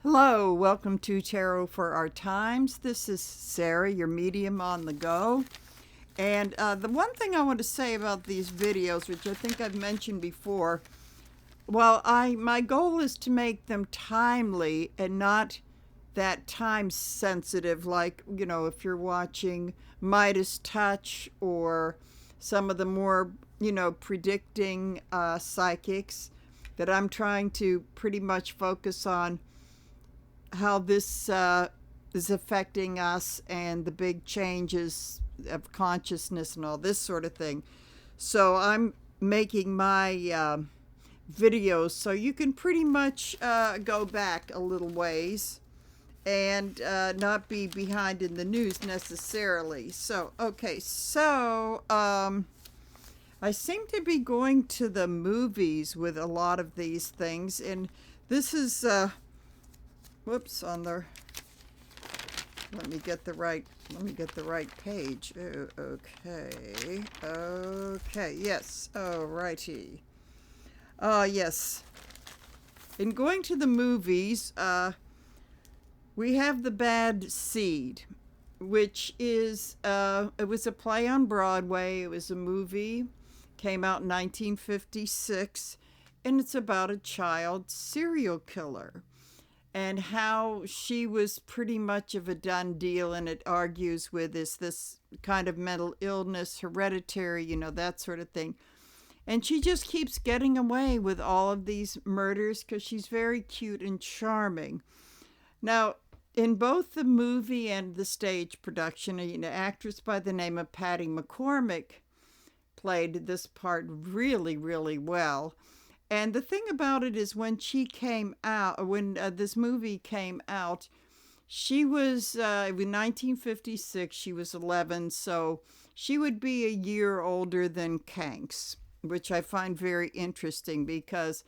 Hello, welcome to Tarot for Our Times. This is Sarah, your medium on the go. And the one thing I want to say about these videos, which I think I've mentioned before, my goal is to make them timely and not that time sensitive, like, if you're watching Midas Touch or some of the more, predicting psychics, that I'm trying to pretty much focus on how this is affecting us and the big changes of consciousness and all this sort of thing. So I'm making my videos so you can pretty much go back a little ways and not be behind in the news necessarily. So, okay, so I seem to be going to the movies with a lot of these things, and this is whoops, on the, let me get the right page. Oh, okay, yes, alrighty. Yes, in going to the movies, we have The Bad Seed, which is, it was a play on Broadway. It was a movie, came out in 1956, and it's about a child serial killer and how she was pretty much of a done deal, and it argues with this kind of mental illness, hereditary, that sort of thing. And she just keeps getting away with all of these murders because she's very cute and charming. Now, in both the movie and the stage production, an actress by the name of Patty McCormick played this part really, really well. And the thing about it is when this movie came out, she was, in 1956, she was 11, so she would be a year older than Kanks, which I find very interesting because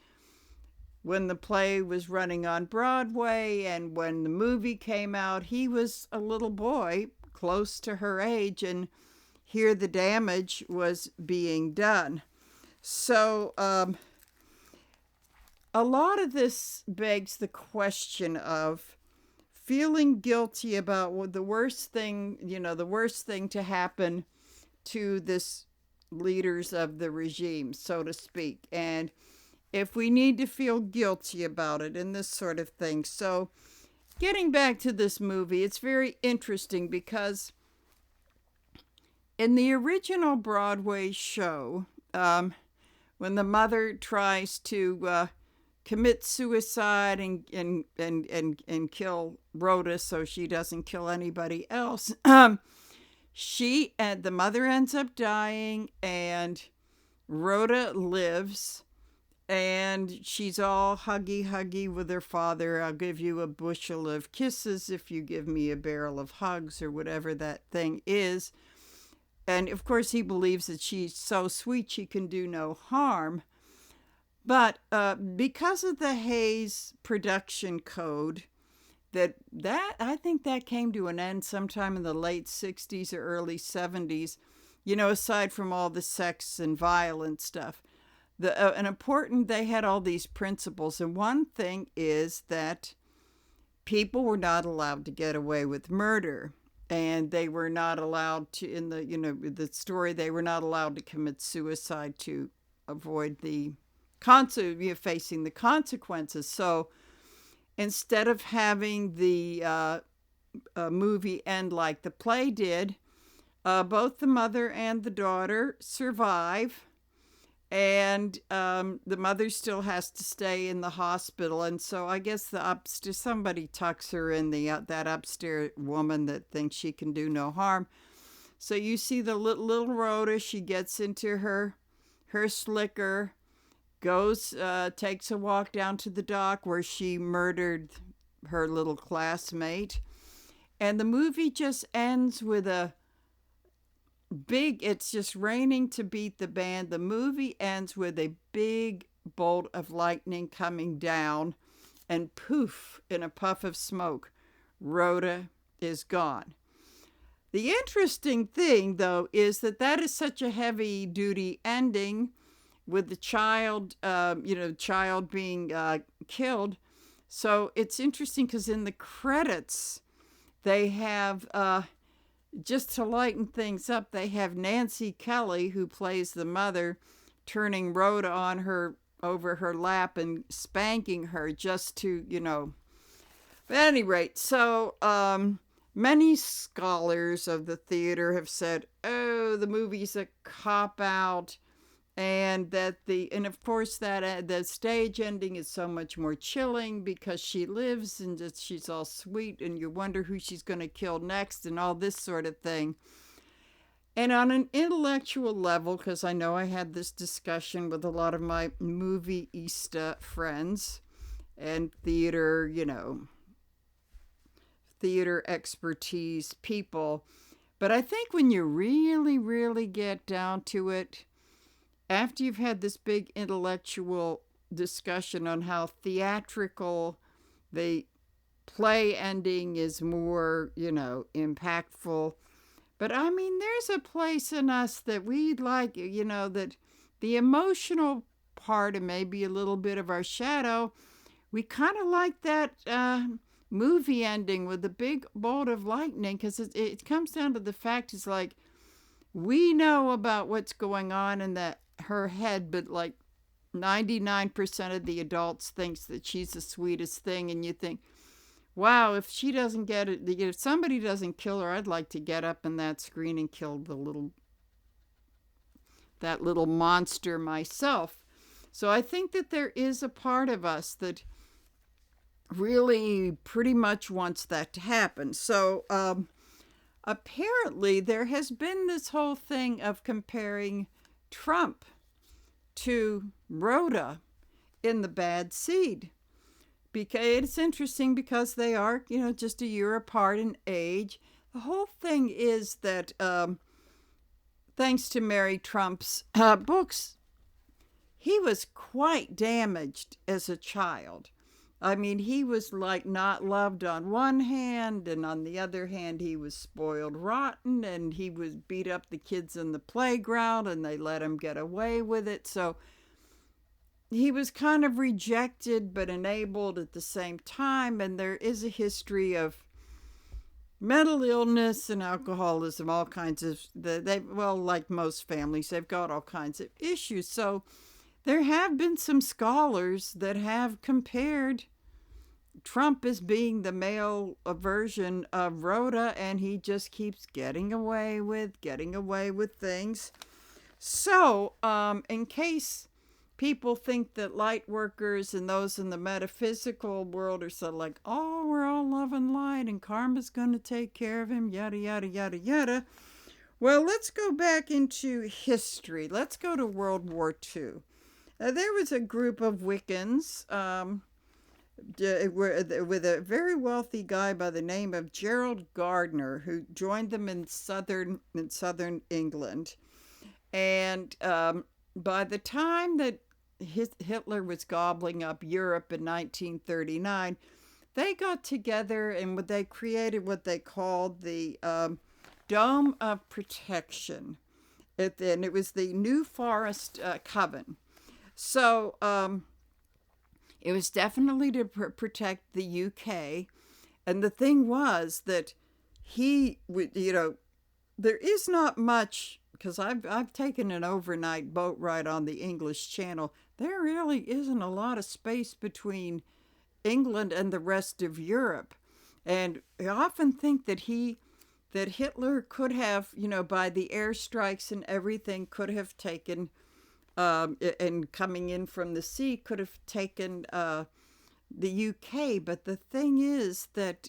when the play was running on Broadway and when the movie came out, he was a little boy close to her age, and here the damage was being done. So, a lot of this begs the question of feeling guilty about the worst thing to happen to this leaders of the regime, so to speak, and if we need to feel guilty about it and this sort of thing. So getting back to this movie, it's very interesting because in the original Broadway show, when the mother tries to commit suicide and kill Rhoda so she doesn't kill anybody else, the mother ends up dying and Rhoda lives, and she's all huggy with her father. I'll give you a bushel of kisses if you give me a barrel of hugs, or whatever that thing is. And of course he believes that she's so sweet she can do no harm. But because of the Hays production code, that I think that came to an end sometime in the late 60s or early 70s, aside from all the sex and violence stuff. They had all these principles, and one thing is that people were not allowed to get away with murder, and they were not allowed to, in the story, they were not allowed to commit suicide to avoid facing the consequences. So instead of having the movie end like the play did, both the mother and the daughter survive, and the mother still has to stay in the hospital. And so I guess somebody tucks her in that upstairs woman that thinks she can do no harm. So you see the little Rhoda, she gets into her slicker, goes, takes a walk down to the dock where she murdered her little classmate. And the movie just ends with it's just raining to beat the band. The movie ends with a big bolt of lightning coming down, and poof, in a puff of smoke, Rhoda is gone. The interesting thing, though, is that is such a heavy-duty ending with the child being killed. So it's interesting because in the credits, they have, just to lighten things up, they have Nancy Kelly, who plays the mother, turning Rhoda on her over her lap and spanking her just to, But at any rate, so many scholars of the theater have said, "Oh, the movie's a cop out," and of course that the stage ending is so much more chilling because she lives and just, she's all sweet, and you wonder who she's going to kill next, and all this sort of thing. And on an intellectual level, because I know I had this discussion with a lot of my movieista friends and theater expertise people. But I think when you really, really get down to it, after you've had this big intellectual discussion on how theatrical the play ending is more, impactful. But I mean, there's a place in us that we like, that the emotional part and maybe a little bit of our shadow, we kind of like that movie ending with the big bolt of lightning, because it comes down to the fact is like we know about what's going on in her head, but like 99% of the adults thinks that she's the sweetest thing, and you think, wow, if she doesn't get it, if somebody doesn't kill her, I'd like to get up in that screen and kill that little monster myself. So I think that there is a part of us that really pretty much wants that to happen. So apparently there has been this whole thing of comparing Trump to Rhoda in The Bad Seed. Because it's interesting because they are, just a year apart in age. The whole thing is that thanks to Mary Trump's books, he was quite damaged as a child. I mean, he was like not loved on one hand, and on the other hand, he was spoiled rotten, and he was beat up the kids in the playground, and they let him get away with it. So he was kind of rejected but enabled at the same time, and there is a history of mental illness and alcoholism, all kinds of like most families, they've got all kinds of issues. So there have been some scholars that have compared Trump as being the male version of Rhoda, and he just keeps getting away with things. So in case people think that light workers and those in the metaphysical world are sort of like, oh, we're all love and light and karma's going to take care of him, yada, yada, yada, yada. Well, let's go back into history. Let's go to World War II. There was a group of Wiccans with a very wealthy guy by the name of Gerald Gardner, who joined them in southern England. And by the time that Hitler was gobbling up Europe in 1939, they got together and they created what they called the Dome of Protection. And it was the New Forest Coven. So it was definitely to protect the UK. And the thing was that he would, there is not much, because I've taken an overnight boat ride on the English Channel. There really isn't a lot of space between England and the rest of Europe. And I often think that Hitler could have, by the airstrikes and everything, could have taken, and coming in from the sea, could have taken the UK. But the thing is that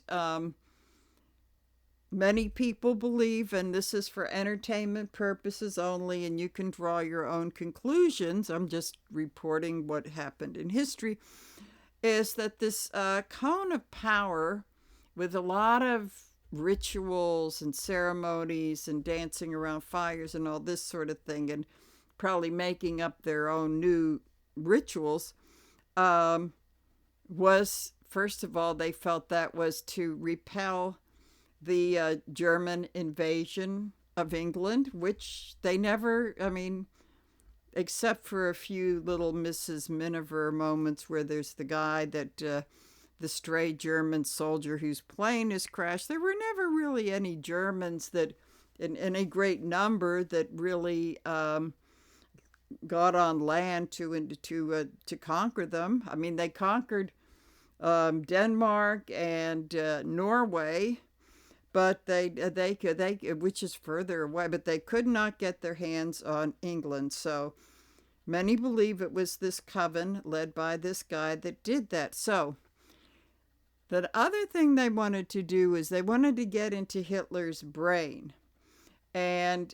many people believe, and this is for entertainment purposes only, and you can draw your own conclusions, I'm just reporting what happened in history, is that this cone of power with a lot of rituals and ceremonies and dancing around fires and all this sort of thing, and probably making up their own new rituals, was, first of all, they felt that was to repel the German invasion of England, which they never, except for a few little Mrs. Miniver moments where there's the guy that the stray German soldier whose plane is crashed. There were never really any Germans that, in any great number, that really got on land to conquer them. I mean, they conquered Denmark and Norway, but they could, which is further away, but they could not get their hands on England. So many believe it was this coven led by this guy that did that. So the other thing they wanted to do is they wanted to get into Hitler's brain. And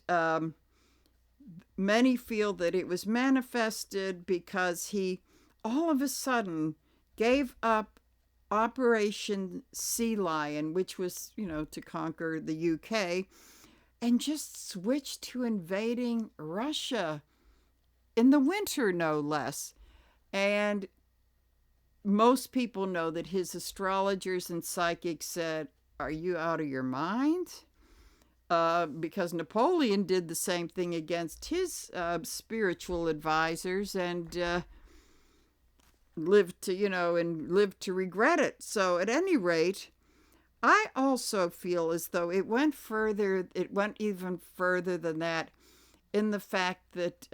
many feel that it was manifested because he all of a sudden gave up Operation Sea Lion, which was, to conquer the UK, and just switched to invading Russia in the winter, no less. And most people know that his astrologers and psychics said, "Are you out of your mind?" Because Napoleon did the same thing against his spiritual advisors and lived to regret it. So at any rate, I also feel as though it went further. It went even further than that, in the fact that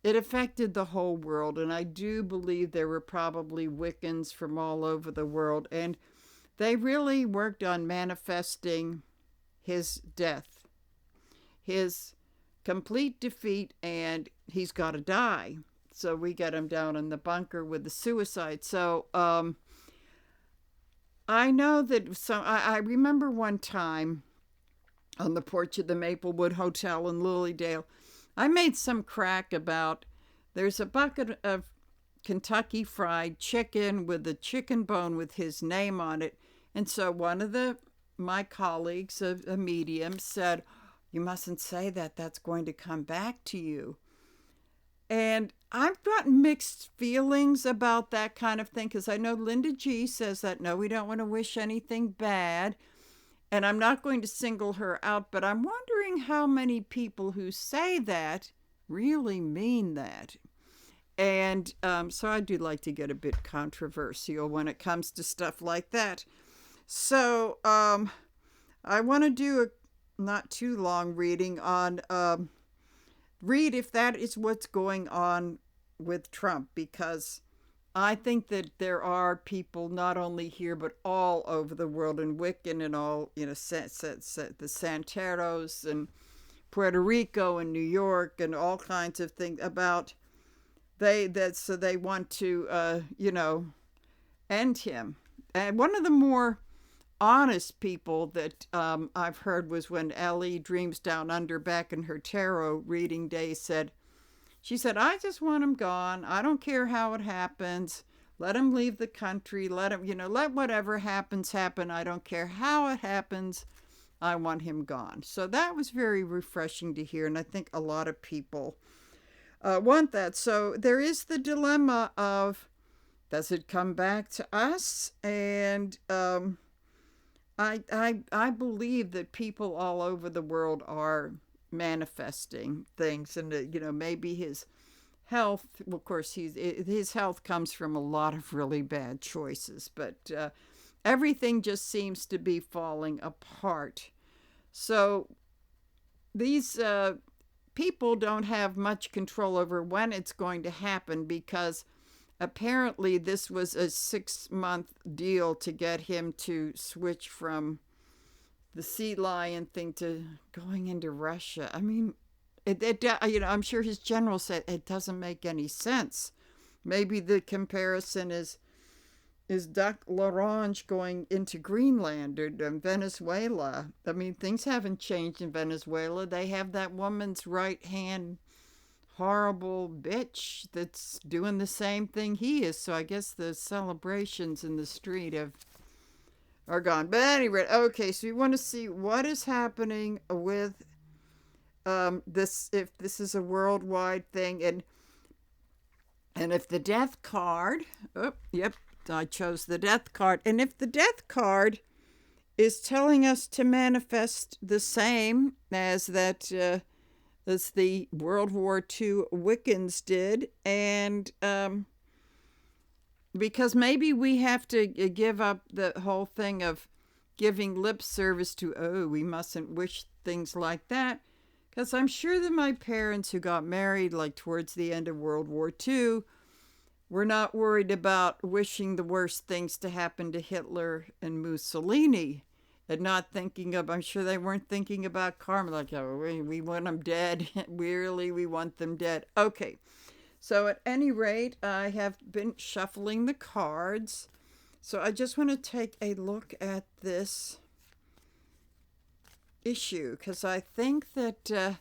it affected the whole world. And I do believe there were probably Wiccans from all over the world, and they really worked on manifesting his death, his complete defeat, and he's got to die. So we get him down in the bunker with the suicide. So I know that I remember one time on the porch of the Maplewood Hotel in Lilydale, I made some crack about there's a bucket of Kentucky Fried Chicken with a chicken bone with his name on it. And so one of my colleagues, a medium, said, "You mustn't say that. That's going to come back to you." And I've got mixed feelings about that kind of thing, because I know Linda G says that, no, we don't want to wish anything bad. And I'm not going to single her out, but I'm wondering how many people who say that really mean that. And so I do like to get a bit controversial when it comes to stuff like that. So I want to do a not too long reading on read if that is what's going on with Trump, because I think that there are people not only here but all over the world, in Wiccan and all, the Santeros and Puerto Rico and New York and all kinds of things about so they want to end him. And one of the more honest people that I've heard was when Ellie Dreams Down Under, back in her tarot reading days, she said, "I just want him gone. I don't care how it happens. Let him leave the country. Let him, let whatever happens happen. I don't care how it happens. I want him gone." So that was very refreshing to hear, and I think a lot of people want that. So there is the dilemma of, does it come back to us? And I believe that people all over the world are manifesting things, and maybe his health. Well, of course, his health comes from a lot of really bad choices, but everything just seems to be falling apart. So these people don't have much control over when it's going to happen, because apparently this was a 6-month deal to get him to switch from the sea lion thing to going into Russia. I mean, I'm sure his general said it doesn't make any sense. Maybe the comparison is Duck L'Orange going into Greenland or Venezuela. I mean, things haven't changed in Venezuela. They have that woman's right hand horrible bitch that's doing the same thing he is. So I guess the celebrations in the street are gone. But anyway, okay, so you want to see what is happening with this, if this is a worldwide thing, and if the death card, I chose the death card, and if the death card is telling us to manifest the same as that as the World War II Wiccans did, and because maybe we have to give up the whole thing of giving lip service to, oh, we mustn't wish things like that. Because I'm sure that my parents who got married like towards the end of World War II were not worried about wishing the worst things to happen to Hitler and Mussolini. And not thinking of, I'm sure they weren't thinking about karma, like, oh, we want them dead. Really, we want them dead. Okay, so at any rate, I have been shuffling the cards. So I just want to take a look at this issue, because I think that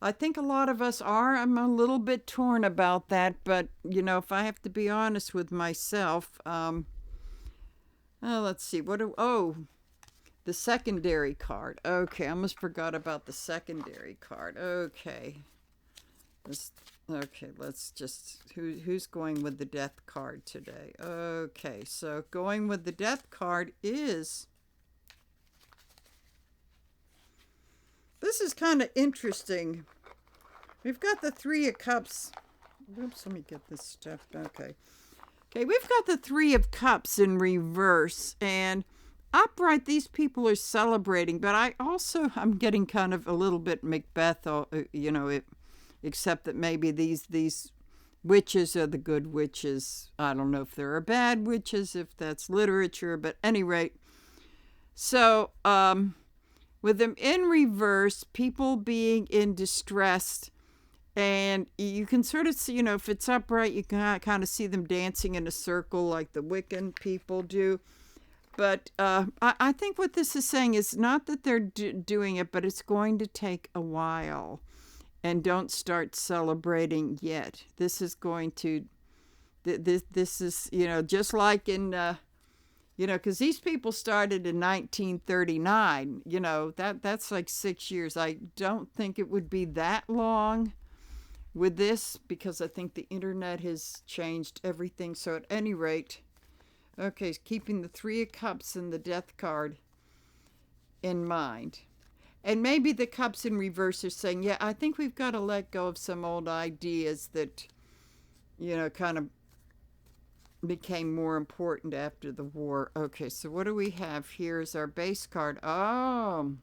I think a lot of us are. I'm a little bit torn about that, but if I have to be honest with myself, let's see. The secondary card. Okay, I almost forgot about the secondary card. Okay. Let's just... Who's going with the death card today? Okay, so going with the death card is... This is kind of interesting. We've got the Three of Cups. Oops, let me get this stuff. Okay, we've got the Three of Cups in reverse, and... upright, these people are celebrating, but I'm getting kind of a little bit Macbeth, except that maybe these witches are the good witches. I don't know if there are bad witches, if that's literature, but at any rate. So, with them in reverse, people being in distress, and you can sort of see, if it's upright, you can kind of see them dancing in a circle like the Wiccan people do. But I think what this is saying is not that they're doing it, but it's going to take a while. And don't start celebrating yet. This is going to... This is, just like in... because these people started in 1939. That's like 6 years. I don't think it would be that long with this, because I think the internet has changed everything. So at any rate... Okay, keeping the Three of Cups and the Death card in mind. And maybe the Cups in reverse are saying, yeah, I think we've got to let go of some old ideas that, kind of became more important after the war. Okay, so what do we have? Here's our base card. Oh.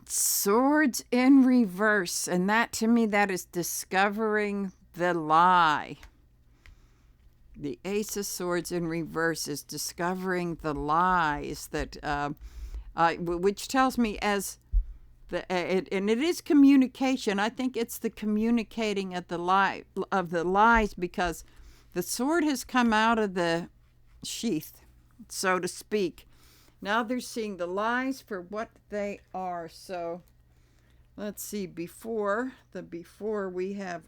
Swords in reverse. And that, to me, that is discovering the lie. The Ace of Swords in reverse is discovering the lies that, which tells me and it is communication. I think it's the communicating of the lies, because the sword has come out of the sheath, so to speak. Now they're seeing the lies for what they are. So let's see. Before we have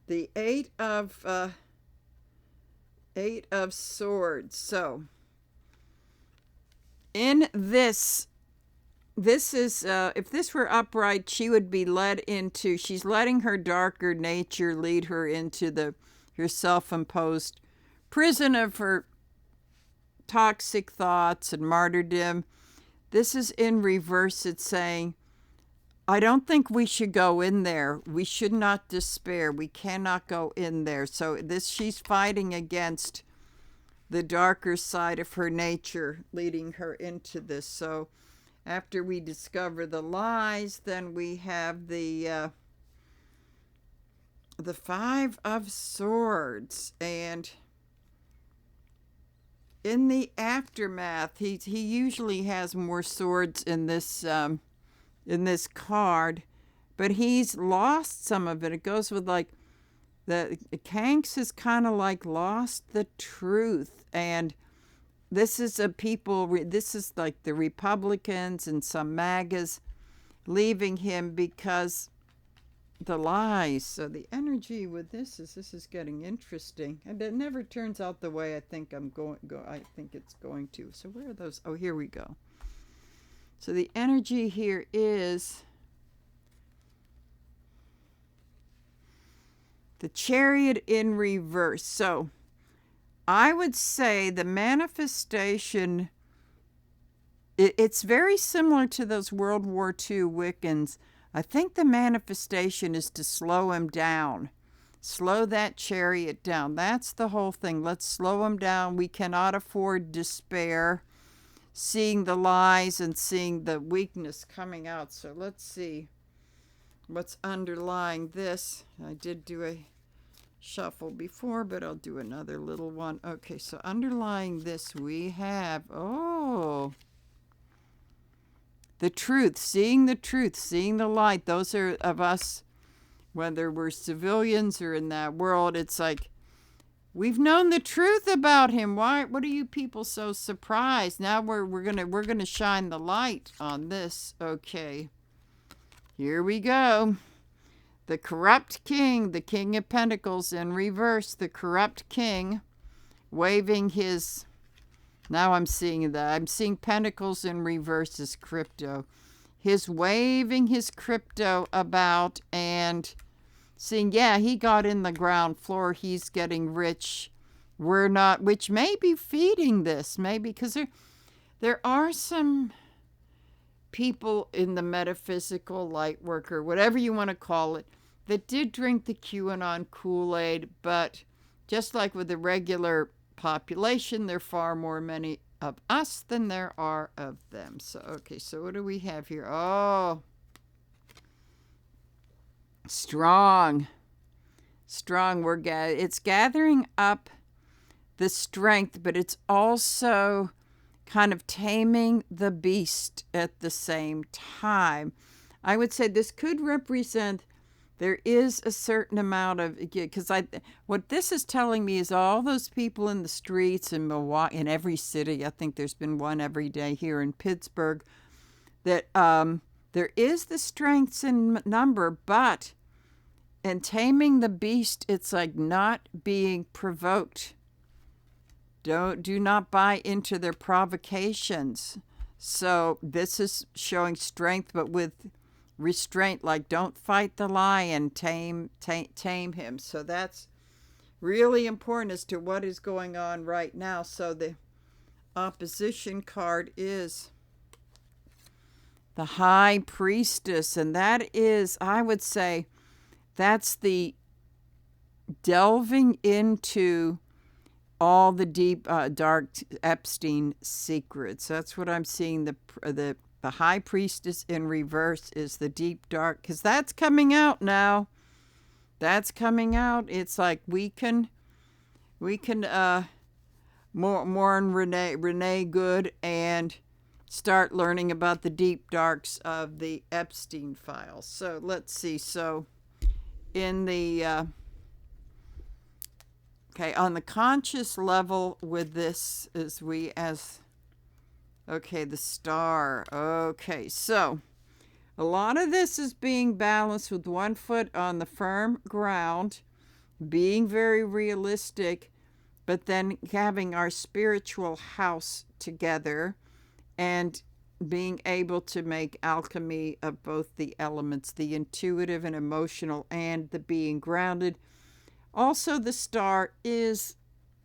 the Eight of Swords. So in this is, if this were upright, she would be she's letting her darker nature lead her into her self-imposed prison of her toxic thoughts and martyrdom. This is in reverse. It's saying, I don't think we should go in there. We should not despair. We cannot go in there. So she's fighting against the darker side of her nature, leading her into this. So after we discover the lies, then we have the Five of Swords. And in the aftermath, he usually has more swords in this card, but he's lost some of it. It goes with like the Kanks has kind of like lost the truth, and this is this is like the Republicans and some MAGAs leaving him because the lies. So the energy with this is getting interesting, and it never turns out the way I think I think it's going to. So where are those? Oh, here we go. So the energy here is the Chariot in reverse. So I would say the manifestation, it's very similar to those World War II Wiccans I think the manifestation is to slow him down. Slow that chariot down. That's the whole thing. Let's slow him down. We cannot afford despair, seeing the lies and seeing the weakness coming out. So let's see what's underlying this. I did do a shuffle before, but I'll do another little one. Okay, so underlying this we have, the truth, seeing the light. Those are of us, whether we're civilians or in that world, it's like, we've known the truth about him. What are you people so surprised? Now we're gonna shine the light on this. Okay. Here we go. The corrupt king, the King of Pentacles in reverse, the corrupt king waving his, now I'm seeing that. I'm seeing Pentacles in reverse as crypto. His waving his crypto about and seeing, yeah, he got in the ground floor. He's getting rich. We're not, which may be feeding this, maybe, because there are some people in the metaphysical light worker, whatever you want to call it, that did drink the QAnon Kool-Aid, but just like with the regular population, there are far more many of us than there are of them. So, okay, so what do we have here? Oh, strong. It's gathering up the strength, but it's also kind of taming the beast at the same time. I would say this could represent, there is a certain amount of, because what this is telling me is all those people in the streets in Milwaukee, in every city, I think there's been one every day here in Pittsburgh, that there is the strengths in number, but in taming the beast, it's like not being provoked. Do not buy into their provocations. So this is showing strength, but with restraint, like don't fight the lion, tame him. So that's really important as to what is going on right now. So the opposition card is the High Priestess, and that is, I would say, that's the delving into all the deep, dark Epstein secrets. That's what I'm seeing. The High Priestess in reverse is the deep, dark, because that's coming out now. That's coming out. It's like we can mourn Renee Good and start learning about the deep darks of the Epstein files. So let's see. So in the okay, on the conscious level with this, okay, the star. Okay, so a lot of this is being balanced with one foot on the firm ground, being very realistic, but then having our spiritual house together and being able to make alchemy of both the elements, the intuitive and emotional, and the being grounded. Also, the star is,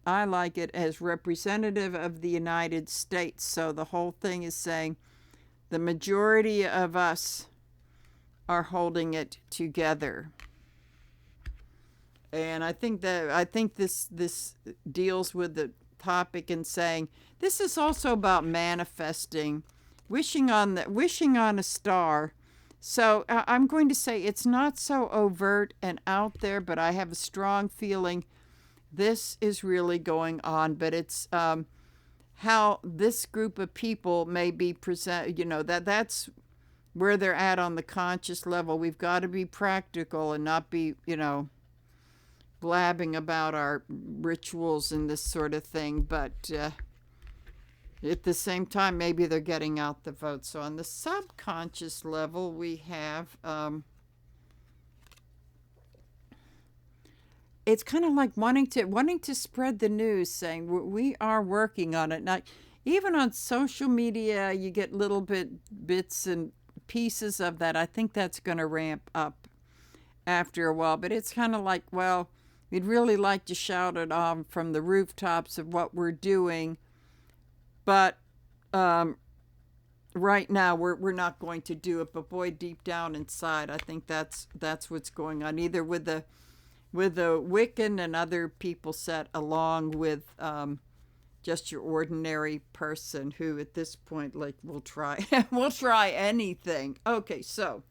I like it as representative of the United States. So the whole thing is saying the majority of us are holding it together. And I think this deals with the topic and saying this is also about manifesting, wishing on a star. So I'm going to say it's not so overt and out there, but I have a strong feeling this is really going on. But it's how this group of people may be present. That's where they're at on the conscious level. We've got to be practical and not be, blabbing about our rituals and this sort of thing. But at the same time, maybe they're getting out the vote. So on the subconscious level, we have, it's kind of like wanting to spread the news, saying we are working on it. Now, even on social media, you get little bits and pieces of that. I think that's going to ramp up after a while. But it's kind of like, well, we'd really like to shout it on from the rooftops of what we're doing. But right now we're not going to do it, but boy, deep down inside, I think that's what's going on, either with the Wiccan and other people set, along with just your ordinary person who at this point, like, will try will try anything. Okay, so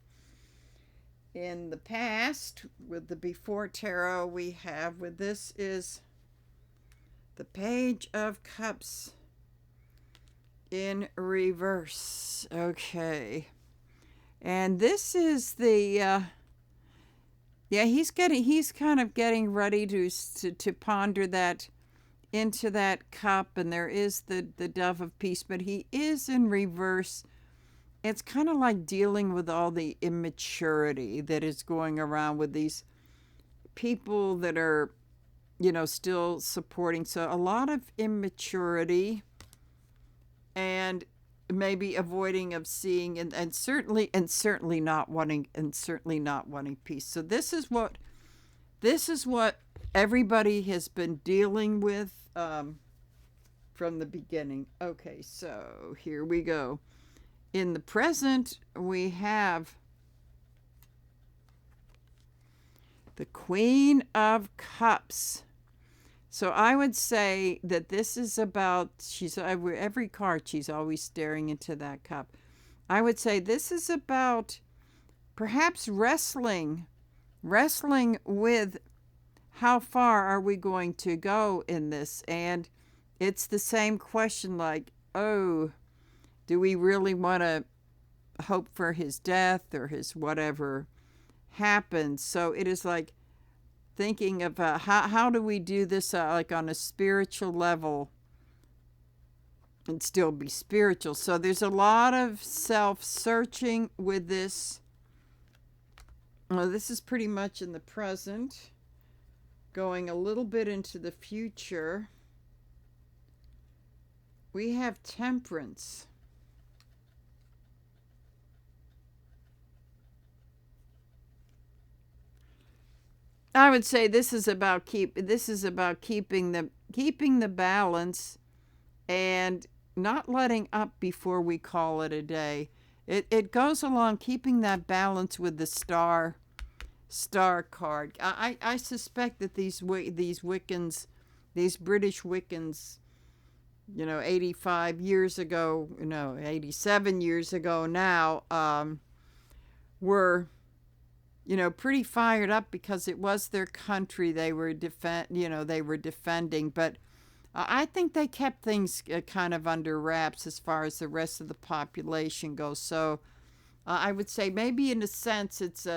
in the past, with the before tarot, we have, with this is the Page of Cups in reverse. Okay. And this is the yeah, he's kind of getting ready to ponder that into that cup, and there is the Dove of Peace, but he is in reverse. It's kind of like dealing with all the immaturity that is going around with these people that are, still supporting. So a lot of immaturity, and maybe avoiding of seeing, and certainly not wanting, peace. So this is what everybody has been dealing with from the beginning. Okay, so here we go. In the present, we have the Queen of Cups. So I would say that this is about, every card, she's always staring into that cup. I would say this is about perhaps wrestling with how far are we going to go in this. And it's the same question, like, oh, do we really want to hope for his death or his whatever happens? So it is like thinking of how do we do this like on a spiritual level and still be spiritual. So there's a lot of self-searching with this. Well, this is pretty much in the present, going a little bit into the future. We have Temperance. I would say this is about keeping the balance and not letting up before we call it a day. It goes along keeping that balance with the star card. I suspect that these Wiccans, these British Wiccans, 85 years ago, 87 years ago now, were pretty fired up because it was their country they were defending. But I think they kept things kind of under wraps as far as the rest of the population goes. So I would say maybe in a sense it's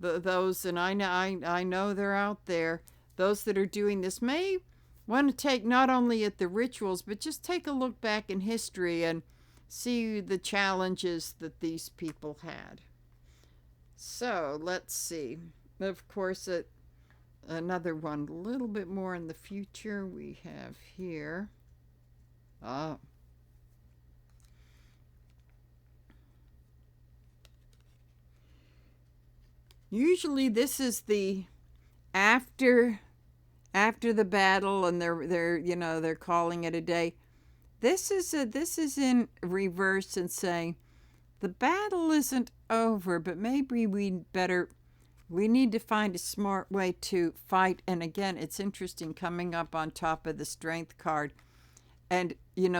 those, and I know they're out there, those that are doing this may want to take not only at the rituals, but just take a look back in history and see the challenges that these people had. So let's see. Of course, another one a little bit more in the future we have here. Usually this is the after the battle, and they're calling it a day. This is in reverse and saying the battle isn't over, but maybe we need to find a smart way to fight. And again, it's interesting coming up on top of the Strength card. And,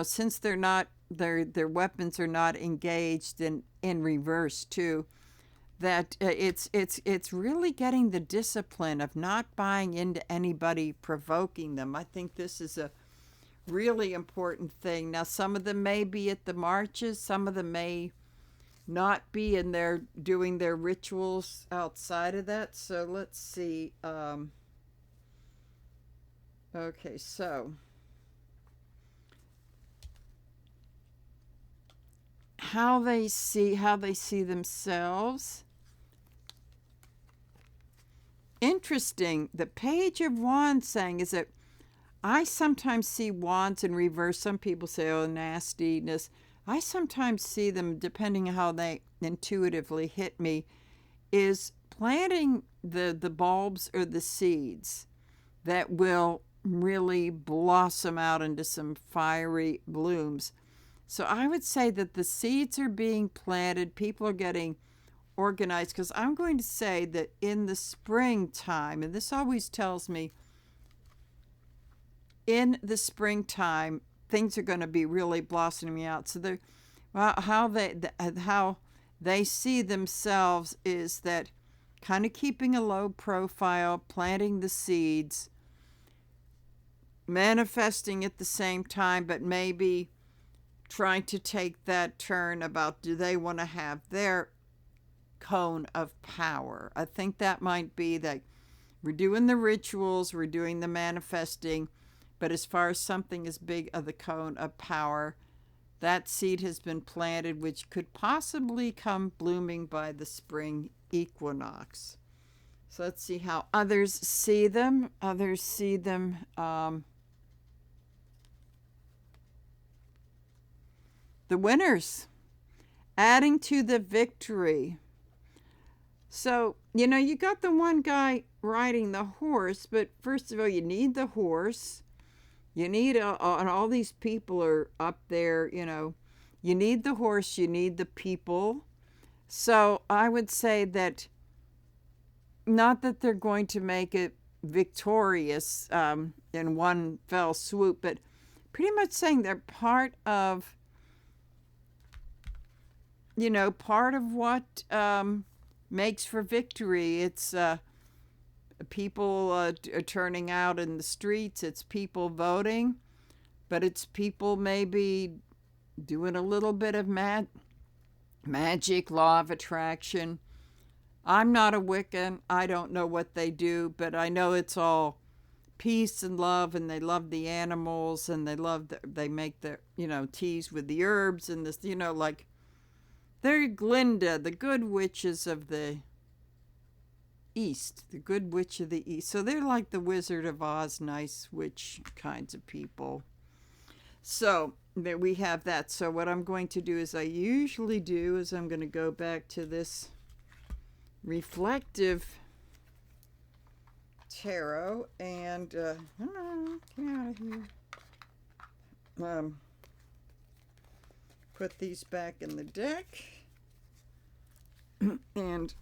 since they're not, their weapons are not engaged in reverse too, that it's really getting the discipline of not buying into anybody provoking them. I think this is a really important thing. Now, some of them may be at the marches, some of them may not be, and they're doing their rituals outside of that. So let's see. Okay, so how they see themselves. Interesting. The Page of Wands saying is that I sometimes see wands in reverse. Some people say, oh, nastiness. I sometimes see them, depending on how they intuitively hit me, is planting the bulbs or the seeds that will really blossom out into some fiery blooms. So I would say that the seeds are being planted, people are getting organized, because I'm going to say that in the springtime, and this always tells me in the springtime, things are going to be really blossoming out. So they're, well, how they see themselves is that kind of keeping a low profile, planting the seeds, manifesting at the same time, but maybe trying to take that turn about, do they want to have their cone of power? I think that might be that we're doing the rituals, we're doing the manifesting, but as far as something as big of the cone of power, that seed has been planted, which could possibly come blooming by the spring equinox. So let's see how others see them. Others see them the winners, adding to the victory. So, you got the one guy riding the horse, but first of all, you need the horse. You need, and all these people are up there, you need the horse, you need the people. So I would say that, not that they're going to make it victorious in one fell swoop, but pretty much saying they're part of, part of what makes for victory. It's people are turning out in the streets, it's people voting, but it's people maybe doing a little bit of magic, law of attraction. I'm not a Wiccan. I don't know what they do, but I know it's all peace and love, and they love the animals, and they make the, teas with the herbs and this, like they're Glinda, the good witches of the East, the good witch of the East. So they're like the Wizard of Oz, nice witch kinds of people. So there we have that. So what I'm going to do, as I usually do, is I'm going to go back to this reflective tarot and get out of here. Put these back in the deck and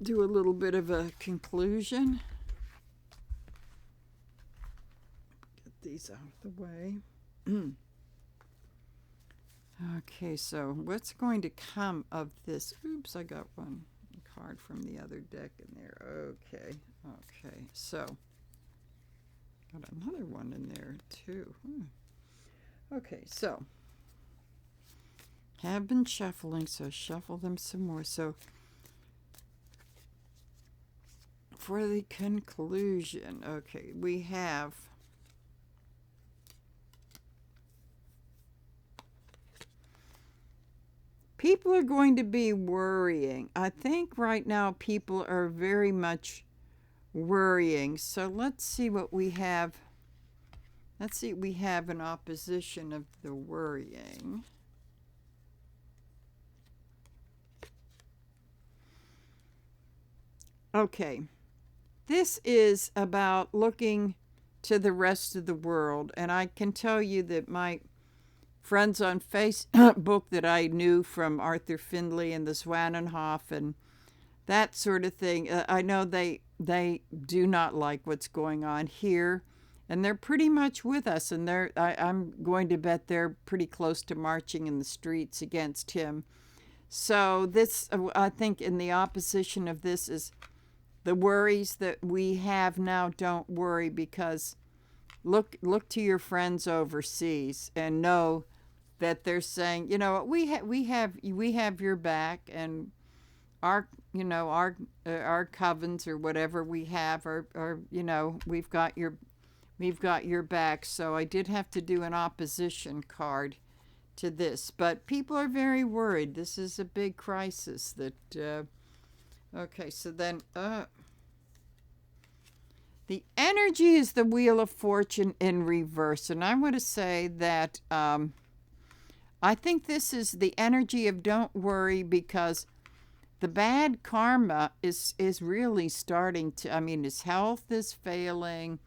do a little bit of a conclusion. Get these out of the way. Okay, so what's going to come of this? Oops, I got one card from the other deck in there. Okay, so got another one in there too. Okay, so have been shuffling, so shuffle them some more. So for the conclusion, okay, we have people are going to be worrying. I think right now people are very much worrying. So let's see what we have. Let's see, we have an opposition of the worrying. Okay. This is about looking to the rest of the world. And I can tell you that my friends on Facebook that I knew from Arthur Findlay and the Zwanenhof and that sort of thing, I know they do not like what's going on here. And they're pretty much with us. And I'm going to bet they're pretty close to marching in the streets against him. So this, I think, in the opposition of this is the worries that we have now. Don't worry, because look to your friends overseas and know that they're saying, we have your back, and our covens or whatever we have are we've got your back. So I did have to do an opposition card to this, but people are very worried. This is a big crisis that okay, so then the energy is the Wheel of Fortune in reverse. And I want to say that I think this is the energy of don't worry, because the bad karma is really starting to, his health is failing.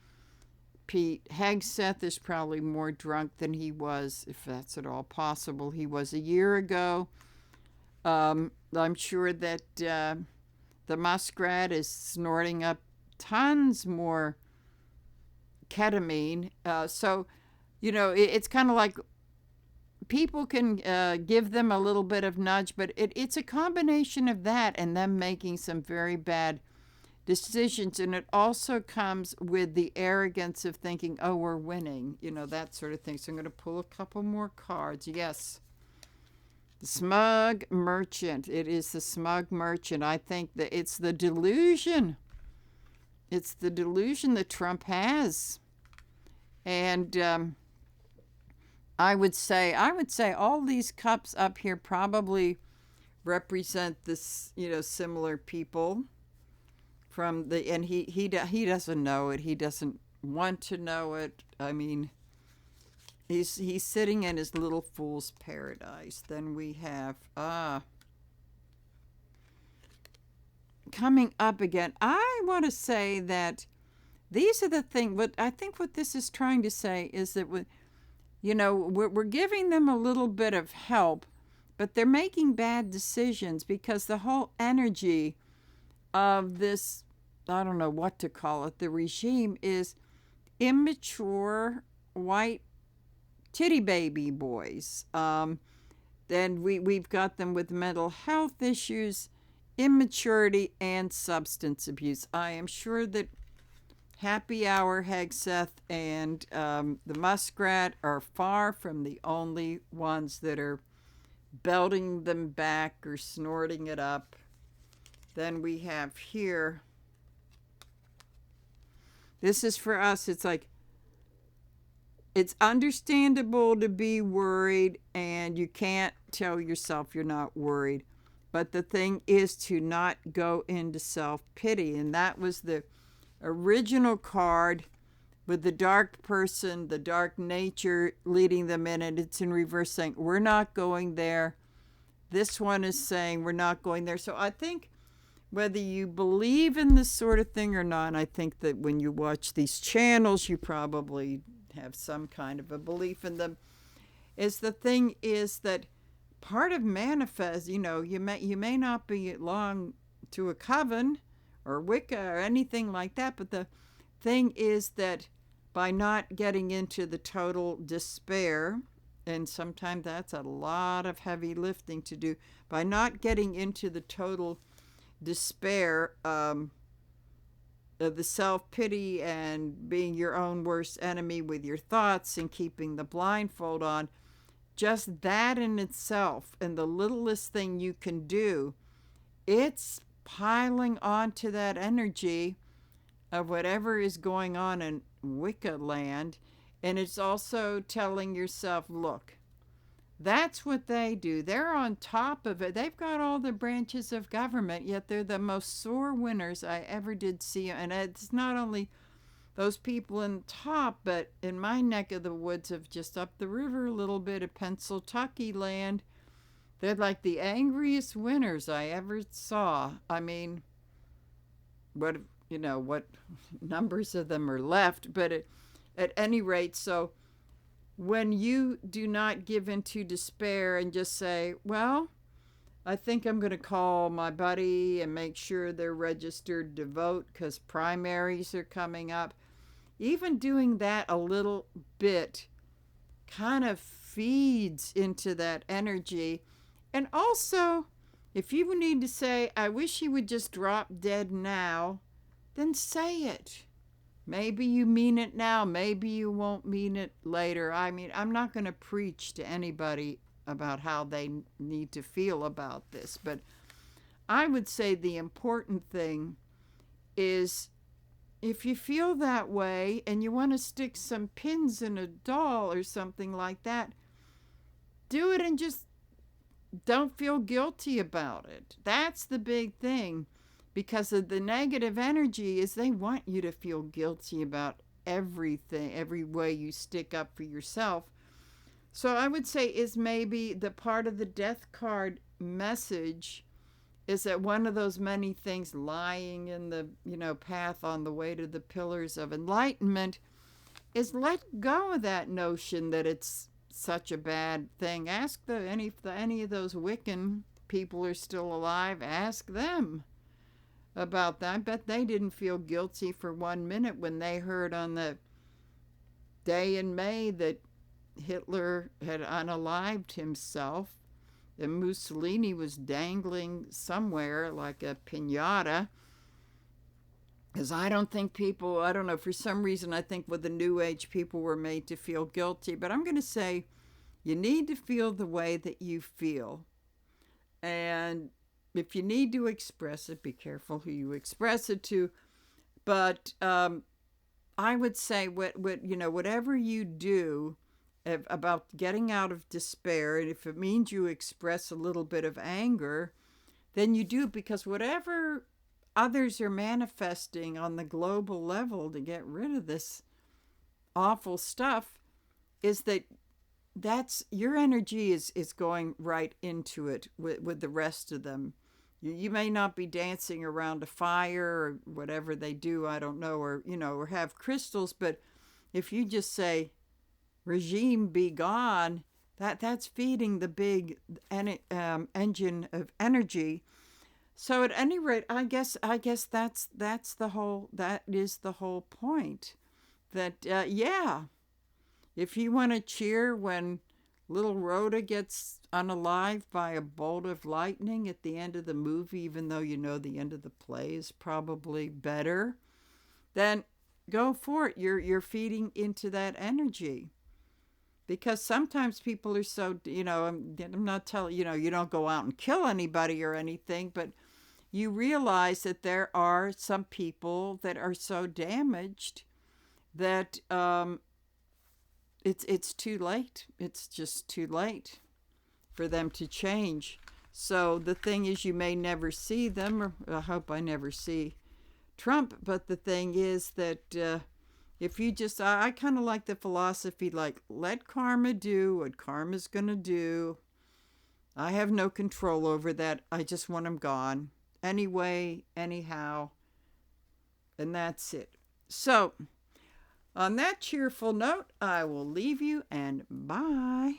repeat, Hegseth is probably more drunk than he was, if that's at all possible. He was a year ago. I'm sure that the muskrat is snorting up tons more ketamine. So, it's kind of like people can give them a little bit of nudge, but it's a combination of that and them making some very bad decisions. And it also comes with the arrogance of thinking, oh, we're winning, that sort of thing. So I'm going to pull a couple more cards. Yes. The smug merchant. It is the smug merchant. I think that it's the delusion. It's the delusion that Trump has. And I would say all these cups up here probably represent this, similar people from and he doesn't know it. He doesn't want to know it. I mean, he's sitting in his little fool's paradise. Then we have coming up again. I want to say that these are the things. What I think what this is trying to say is that we're giving them a little bit of help, but they're making bad decisions because the whole energy of this, I don't know what to call it, the regime is immature white titty baby boys. Then we've got them with mental health issues, immaturity, and substance abuse. I am sure that Happy Hour, Hegseth, and the muskrat are far from the only ones that are belting them back or snorting it up. Then we have here, this is for us, it's like, it's understandable to be worried, and you can't tell yourself you're not worried. But the thing is to not go into self-pity. And that was the original card with the dark person, the dark nature leading them in. And it's in reverse saying, we're not going there. This one is saying, we're not going there. So I think whether you believe in this sort of thing or not, I think that when you watch these channels, you probably have some kind of a belief in them, is the thing is that part of manifest, you may not belong to a coven or Wicca or anything like that, but the thing is that by not getting into the total despair, and sometimes that's a lot of heavy lifting to do, by not getting into the total despair of the self-pity and being your own worst enemy with your thoughts and keeping the blindfold on, just that in itself and the littlest thing you can do, it's piling onto that energy of whatever is going on in Wicca land. And it's also telling yourself, look, that's what they do. They're on top of it. They've got all the branches of government, yet they're the most sore winners I ever did see. And it's not only those people in top, but in my neck of the woods of just up the river a little bit of Pennsylvania land, they're like the angriest winners I ever saw. I mean, what numbers of them are left, but at any rate, so when you do not give into despair and just say, well, I think I'm going to call my buddy and make sure they're registered to vote because primaries are coming up. Even doing that a little bit kind of feeds into that energy. And also, if you need to say, I wish he would just drop dead now, then say it. Maybe you mean it now. Maybe you won't mean it later. I mean, I'm not going to preach to anybody about how they need to feel about this. But I would say the important thing is if you feel that way and you want to stick some pins in a doll or something like that, do it and just don't feel guilty about it. That's the big thing. Because of the negative energy is they want you to feel guilty about everything, every way you stick up for yourself. So I would say is maybe the part of the death card message is that one of those many things lying in the, path on the way to the pillars of enlightenment is let go of that notion that it's such a bad thing. Ask any of those Wiccan people are still alive. Ask them about that. I bet they didn't feel guilty for 1 minute when they heard on the day in May that Hitler had unalived himself and Mussolini was dangling somewhere like a piñata. Because I don't think people, I don't know, for some reason I think with the New Age people were made to feel guilty. But I'm going to say you need to feel the way that you feel. And if you need to express it, be careful who you express it to. But I would say whatever you do about getting out of despair, and if it means you express a little bit of anger, then you do, because whatever others are manifesting on the global level to get rid of this awful stuff is that's your energy is going right into it with the rest of them. You may not be dancing around a fire or whatever they do, I don't know, or have crystals, but if you just say regime be gone, that's feeding the big engine of energy. So at any rate, I guess that is the whole point. That yeah, if you want to cheer when little Rhoda gets unalived by a bolt of lightning at the end of the movie, even though you know the end of the play is probably better, then go for it. You're feeding into that energy. Because sometimes people are so, I'm not telling, you don't go out and kill anybody or anything, but you realize that there are some people that are so damaged that it's too late. It's just too late for them to change. So the thing is, you may never see them, or I hope I never see Trump, but the thing is that if you just, I kind of like the philosophy, like, let karma do what karma's going to do. I have no control over that. I just want them gone. Anyway, anyhow. And that's it. So, on that cheerful note, I will leave you and bye.